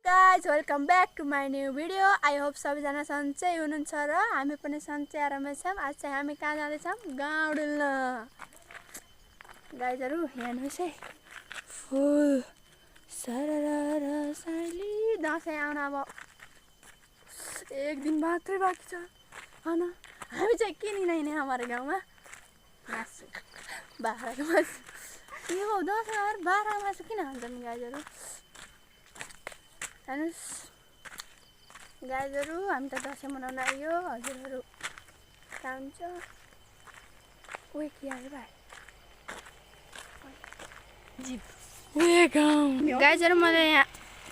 Guys, welcome back to my new video. I hope सबैजना सन्चै हुनुहुन्छ र हामी पनि सन्चै आरामै छौं। आज चाहिँ हामी कहाँ जाँदैछौं? गाउँ डुल्न। गाइजहरु हेर्नुस् है। फुल सररर साइली दशैं आउन अब एक दिन मात्रै बाँकी छ। हैन हामी चाहिँ किनिनै हाम्रो गाउँमा मासु 12 मासु। यो दशैं हर 12 मासु किन हाल्छन् गाइजहरु? हेर्नुस् गाइजहरु हामी त दशैं मनाउन आयो। हजुरहरु कहाँ हुन्छ? ओए के आयो भाइ? जिप ओए गाउँ गाइजहरु मलाई यहाँ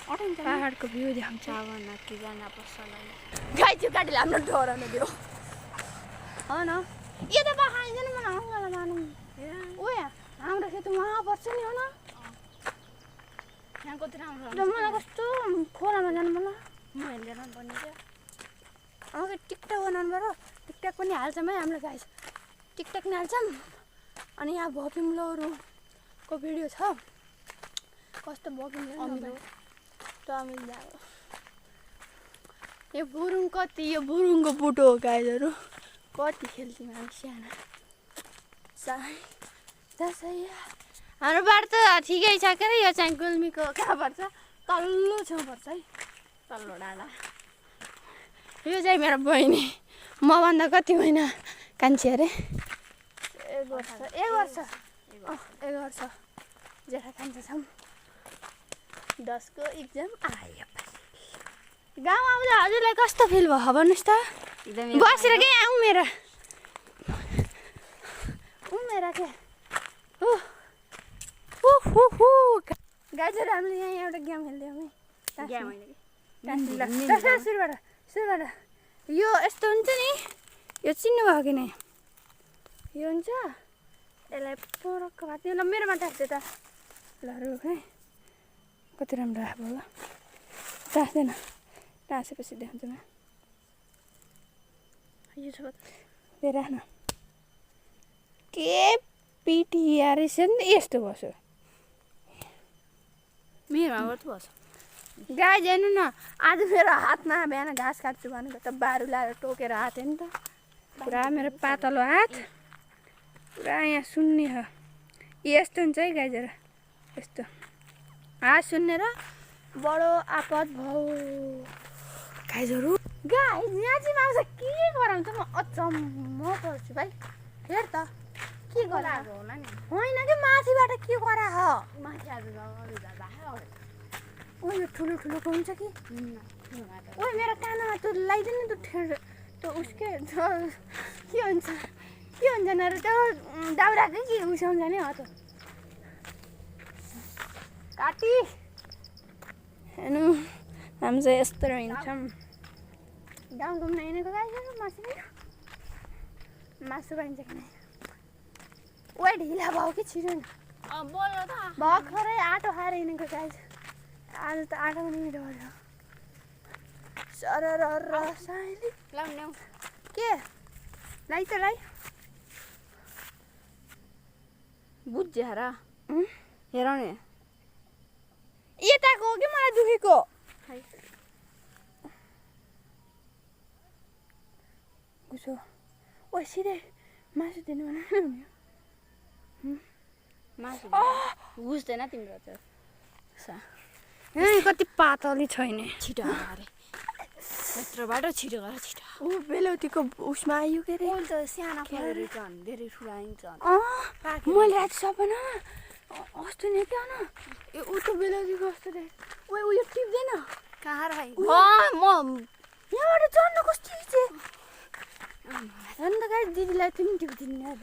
पहाडको भ्यू देखाउँछु। चावना के जाना पसला गाइजहरु गाडीले हाम्रो डराउन दियो। हो न यो त पहाडैन मलाई अङ्गला मानौ। ओए हाम्रो खेत वहाँ पर्छ नि हो न। यहाँ कति राम्रो र मलाई कस्तो खोलामा जानु मन मैले जान पर्ने क्या। अघि टिकटक बनाउनु पर्यो। टिकटक पनि हाल्छौँ है हामीले गाइस। टिकटक नि हाल्छौँ। अनि यहाँ भकिमलोहरूको भिडियो छ। कस्तो भकिमलो अमिलो त अमिलो जाओ। यो बुरुङ कति यो बुरुङको बुटो हो गाइजहरु। कति खेल्थ्यौँ हामी साना। दसैँ हाम्रो बाटो त ठिकै छ के यो चाहिँ गुल्मीको कहाँ पर्छ? तल्लो छेउ पर्छ है। तल्लो डाँडा। यो चाहिँ मेरो बहिनी मभन्दा कति महिना कान्छी अरे? एक वर्ष जेठा कान्छा छौँ। 10 को एक्जाम आयो। गाउँ आउँदा हजुरलाई कस्तो फिल भयो भन्नुहोस् त? बसेर के उमेर के गाइजहरु हामीले यहाँ एउटा गेम खेल्दै हौँ है। गेम हैन कि सुरुबाट यो यस्तो हुन्छ नि। यो चिन्नु भयो कि नै? यो हुन्छ यसलाई परक्क भात्यो ल मेरो माथि हाल्छ त ल रुख है। कति राम्रो आएको होला टाँस्दैन। टाँसेपछि देखाउँछु म। यो छ त्यो राख्न के पिटिआर यस्तो बस्यो मेरो हात बस। गाई हेर्नु न आज मेरो हातमा बिहान घाँस काट्छु भनेको त बारु लाएर टोकेर हात हेर्नु त। पुरा मेरो पातलो हात पुरा यहाँ सुन्ने हो। यस्तो हुन्छ है गाइजहरु। यस्तो हात सुन्ने र बडो आपद भयो गाइजहरु। गाई यहाँ चाहिँ मान्छे के गराउँछ म अचम्म पर्छु भाइ। हेर त के गराएको होला नि। होइन कि माथिबाट के गराएको? माथि आज अरु जाँदा ओ यो ठुलो हुन्छ कि? ओए मेरो कानमा त्यो लगाइदिनु त त्यो उसके के हुन्छ न र त्यो दाउराकै के उसाउँछ नि हो त काटी हेर्नु हामी चाहिँ यस्तो हिँड्छौँ। गाउँ घुम्न हिँडेको गाइजहरु मासु पाइन्छ कि नै? ओए ढिला भयो कि छिटो न बोल्नु त भर्खरै आटो खाएर हिँडेको गाइज। आज त आटो पनि मिठो भयो। सररर साइली लाउनु के लाई त लाई बुझ्या र हेर न यताको हो कि मलाई दुखेको? उसो ओ सिधै मासु दिनु भने मासु बुझ्दैन तिम्रो त कति पातली छैन। छिटो अरे यत्रोबाट छिटो गर छिटो। ऊ बेलौतीको उसमा आयो के रे? ओल त साना परेर झन् धेरै ठुला आइन्छ। मैले आज सपना अस्ति नै क्या न यो उतो बेलौतीको कस्तो देख। ओए उयो टिप्दैन कहाँ भाइ? म यहाँबाट चढ्नु कस्तो इजे अन्त गाई दिदीलाई तिमी टिप्दिनु अब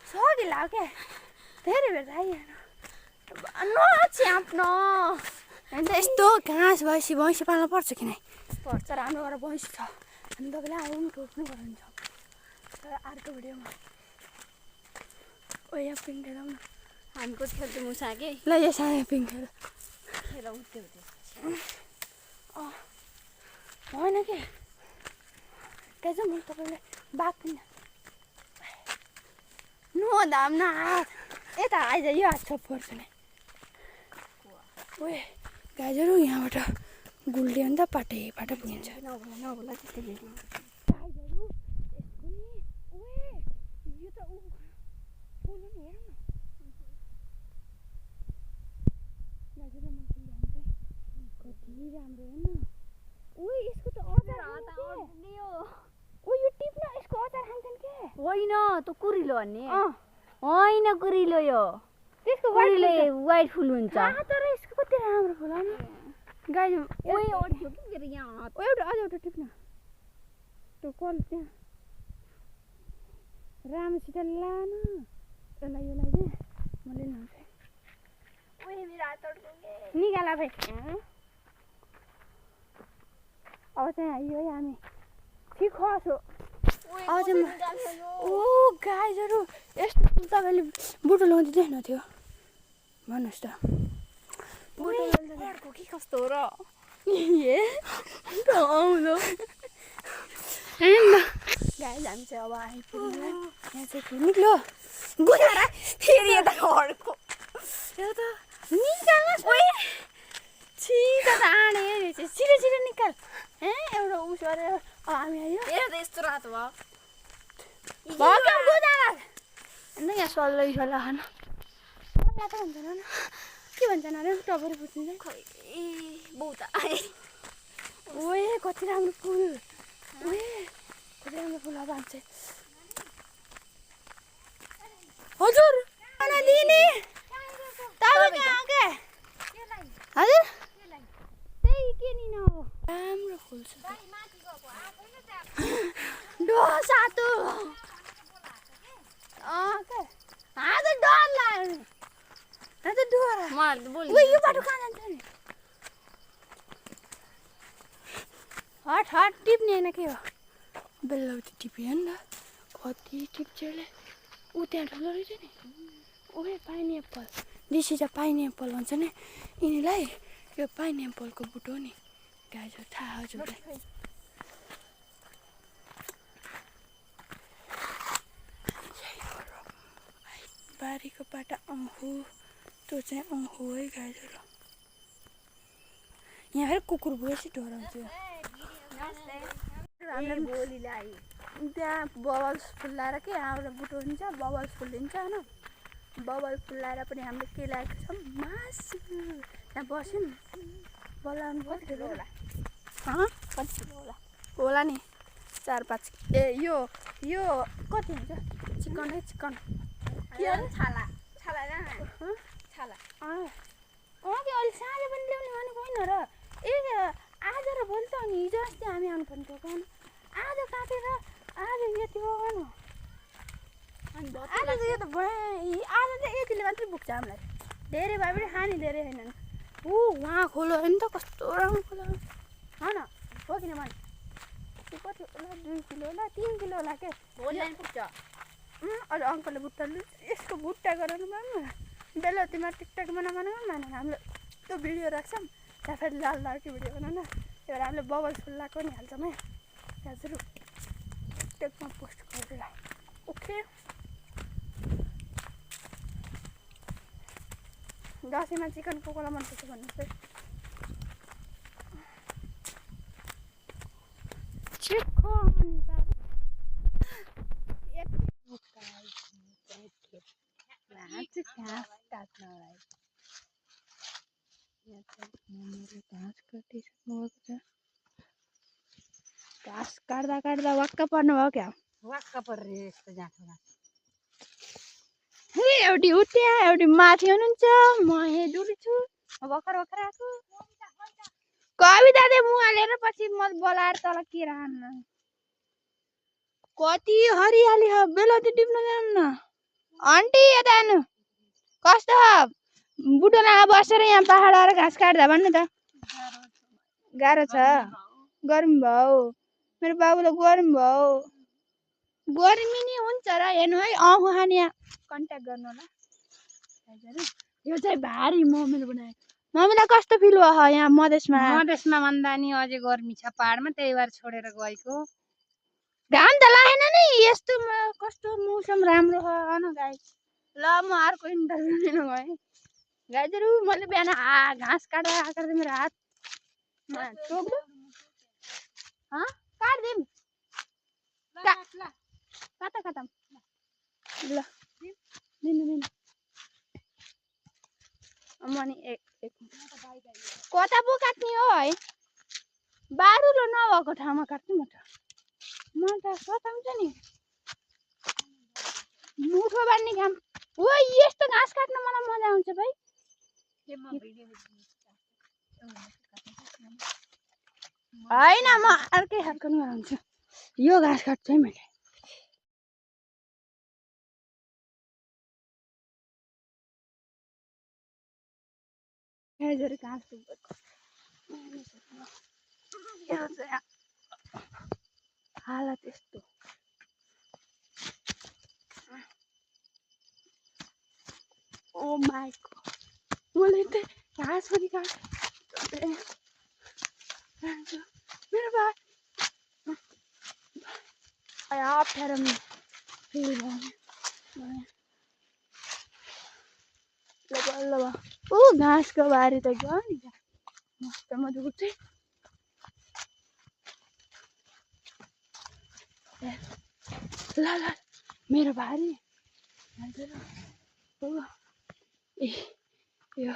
सगी लाग्यो क्या धेरै बेर आइहाल्नु नच्याप्न। अन्त यस्तो घाँस भएपछि भैँसी पाल्नु पर्छ कि नै? पर्छ र हाम्रो घर भैँसी छ। हामी तपाईँलाई आउनु पनि ठोक्नु गराउँछ तर अर्को भिडियोमा। ओ यहाँ पिङ खेलौँ न। हामी कति खेल्थ्यौँ मुसा के ल यो सानो पिङ खेलौँ त्यो होइन कि के चाहिँ मैले तपाईँलाई बाघ पिङ नो धाम न हात यता आइज यो हात सब पर्छ नि। ओए गाईहरू यहाँबाट गुल्डियो भने त पाटै पाटा पुगिन्छ नहोला त्यस्तो भिडियो गाईहरू यसको नि ओए यो त ऊ फुल नि हेर न गाईहरू मान्छे ल्याउँदै कति राम्रो हेर्न ओए यसको त अचार ओ यो टिप्न यसको अचार खान्छन् के होइन त कुरिलो भन्ने अँ होइन कुरिलो यो त्यसको कुरिलो व्हाइट फुल हुन्छ तर यसको कति राम्रो फुल आउनु गाई ओइ अड्यो कि मेरो यहाँ हात ओ एउटा अझ एउटा टिप्न त्यो कल त्यहाँ राम्रोसित लानु यसलाई दे मैले लाउँछु ओइ मेरो हात अड्यो निकाला भाइ अब चाहिँ यो हामी ठिक खसो आज ओ गाईहरू यस्तो फुल तपाईँले बुटो लगाउँदै देख्नुहुन्थ्यो भन्नुहोस् त अर्को के कस्तो हो र आउँदो गाई हामी चाहिँ अब आइपुग्यो यहाँ चाहिँ के निक्ल्यो गुजारा फेरि यता अर्को यो त निकाल्नुहोस् ओए छिटो त आँडे रहेछ छिटो छिटो निकाल एउटा उस गरेर हामी आयो हेर त यस्तो रातो भयो भक्कम गुजारा न यहाँ सल्लै सल्लाह खान सल्लाह त भन्छन् न के भन्छन् अरे टपरी फुट्नु खै बहुता ओए कति राम्रो फुल ओए कति राम्रो फुल अब हान्छ हजुर खाना दिने तपाईँ कहाँ के हजुर त्यही के नि हो राम्रो फुल छ डोसातो के आज डर लाग्यो त डर बोल यो बाटो कहाँ जान्छ नि हट हट टिप्ने होइन के हो बेलाउति टिप्यो नि त कति टिप्छ यसले ऊ त्यहाँ ठुलो रहेछ नि ओए pineapple this is a pineapple भन्छ नि यिनीलाई यो पाइनएप्पलको बुट हो नि गाईहरू थाहा हजुरलाई बारीको बाटा अङ्खु त्यो चाहिँ अङ्खु है गाईहरू यहाँ फेरि कुकुर बेसी डराउँछ त्यहाँ बबल्स फुल्लाएर के हाम्रो बुटो हुन्छ बबल्स फुलिन्छ होइन बबल फुल्लाएर पनि हामीले के ल्याएको छौँ मासु त्यहाँ बस्यौँ बोलाउनु कति होला होला नि 4-5 ए यो कति हुन्छ चिकन है चिकन के हो छाला छाला छाला के अहिले साँझ पनि ल्याउने भनेको होइन र आज र भोलि त अनि हिजो अस्ति हामी आउनुपर्ने थियो कहाँ आज काटेर आज यति गर्नु आज त यो त आज चाहिँ यतिले मात्रै पुग्छ हामीलाई धेरै भए पनि खाने धेरै होइन उहाँ खोलो होइन त कस्तो राम्रो खोलो होइन हो किन भने कति होला 2 किलो होला 3 किलो होला के भोलि पुग्छ अहिले अङ्कलले बुट्टा यसको बुट्टा गराउनु पर्नु बेलुकीमा टिकटक बनाउनु मानेन हामीले त्यो भिडियो राख्छौँ त्यहाँ फेरि लाल लालको भिडियो बनाउन त्यो हामीले बबल फुल लगाएको नि हाल्छौँ है हजुर टिकटकमा पोस्ट गरेर ओके दसैँमा चिकन कोकोला मनपर्छ भन्नुहोस् है घाँस काट्दा काट्दा वाक्क पर्नु भयो क्या वाक्क पर्ने यस्तो जाँदा एउटी उत्यहाँ एउटी माथि हुनुहुन्छ म यहाँ दुरी छु भर्खर भर्खर आएको कविता दे मुहा लिएर पछि म बोलाएर तल के राख्न कति हरियाली हो बेलुकी टिप्न जानु न आन्टी यता आउनु कस्तो बुटोमा बसेर यहाँ पहाड आएर घाँस काट्दा भन्नु त गाह्रो छ गर्मी भयो मेरो बाबुलाई गर्मी भयो गर्मी नि हुन्छ र हेर्नु है अँखु खाने कन्ट्याक्ट गर्नु होला यो चाहिँ भारी मम्मीले बनाएको मम्मीलाई कस्तो फिल भयो यहाँ मधेसमा भन्दा नि अझै गर्मी छ पहाडमा त्यही भएर छोडेर गएको घाम त लागेन नि यस्तो कस्तो मौसम राम्रो हो न गाई ल म अर्को इन्टरभ्यू लिन गएँ गाइजहरू मैले बिहान घाँस काट्दा मेरो हातमा टोक्यो काट्दिउँ कता ल दिनु मनी एक कता पो काट्ने हो है बारुलो नभएको ठाउँमा काट्नु म त सताउँछ नि मुठो बाँड्ने काम ओ यस्तो घाँस काट्न मलाई मजा आउँछ भाइ होइन म अर्कै खालको गराउँछु यो घाँस काट्छु है मैले घाँस हालत यस्तो ओ माई गॉड मैले त घाँस पनि काट्छु मेरो भाइ अप्ठ्यारो फिल भयो ऊ घाँसको बारी त गयो नि मस्त मजाको चाहिँ ल मेरो बारी यो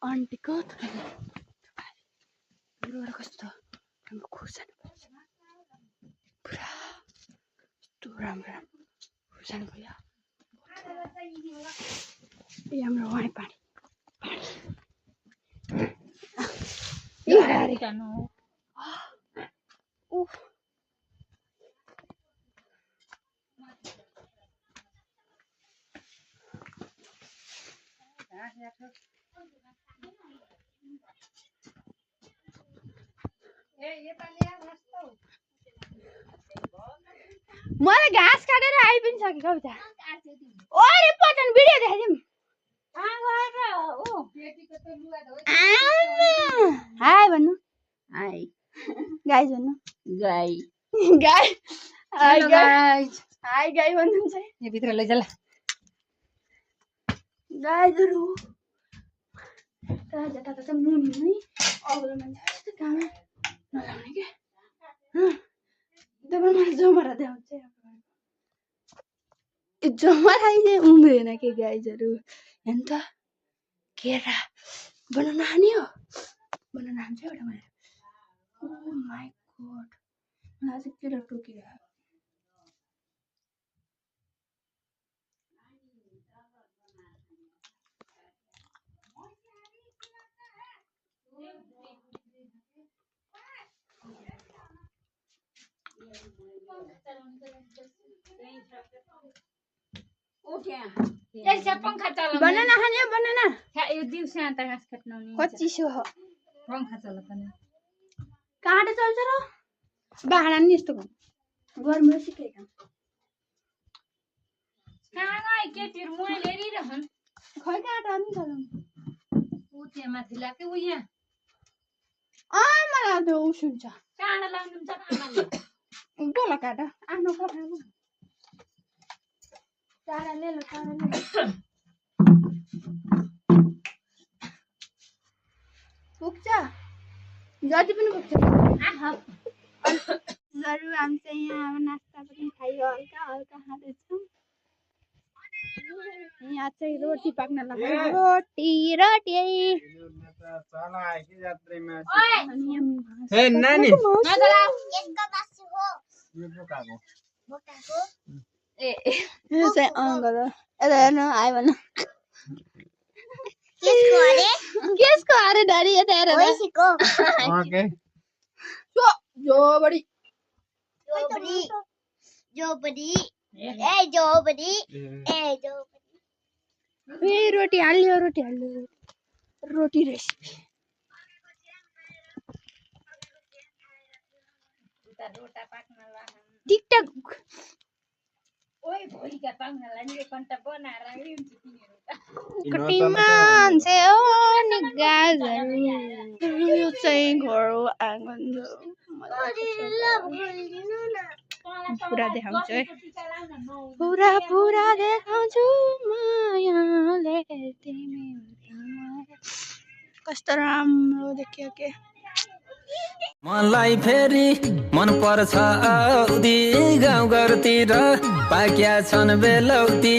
आन्टीको कस्तो राम्रो खुर्सानी पुरा यस्तो राम्रो खुर्सानी भयो हाम्रो वाइ पानी मैले घाँस काटेर आइ पनि सके कविता ओरे पछन भिडियो देखाइदिउँ हाय भन्नु हाय गाइस भन्नु गाई हाय गाई भन्नुहुन्छ यो भित्र लैजाला गाइजहरु जता तता मुनि नै अग्लो मान्छे काम नलाउने के तपाईँ मलाई जमरा देखाउँछ जमरा चाहिँ उम्रेन के गाइजहरु हेर्नु त केरा बनाउन हानी हो बनाउन हान्छ एउटा मैले ओ माई गॉड मलाई चाहिँ केरा टोकिरहेको बनाना खाने बनाना यो दिउँसो त घाँस काट्नु कच्चिसो हो पंखा चलाउँदैन काँटा चल्छ र बाहना नि यस्तो गर्नु सिकेका कहाँ गए केटीहरु मैले हेरिरहन् खै काँटा नि चलाउनु उ त्यहाँ माथि लाके उ यहाँ मलाई त्यो उसुन्छ काँटा लाउनु हुन्छ आमाले बोला काँटा आफ्नो पठाउनु तारा ले लो पुग्छ जति पनि पुग्छ जरुर हामी चाहिँ यहाँ नास्ता पनि खाइयो हल्का खाँदैछौँ यहाँ चाहिँ रोटी पाक्न लाग्यो रोटी नानी अंकल आयो भन किसको अरे डरी ये तेरे ओके जोबड़ी ए रोटी हाल्यो रोटी रेसिपी टिकटक ओए भोलि का पाउनालाई नि कन्टा बनाएर ल्याउँछु तिनीहरु त कटिमान चाहिँ हो नि गाजर यो चाहिँ घर हो आँगन पुरा देखाउँछु है पुरा देखाउँछु मायाले तिमी कस्तो राम्रो देखियो के मलाई फेरि मन पर्छ औधी गाउँघरतिर पाक्या छन् बेलौती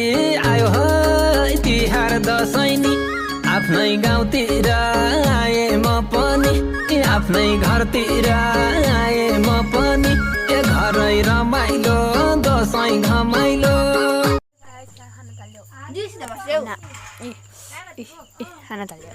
आयो है तिहार दसैँ नि आफ्नै गाउँतिर आए म पनि आफ्नै घरतिर आए म पनि ए घरै रमाइलो दसैँ घमाइलो खाना थाल्यो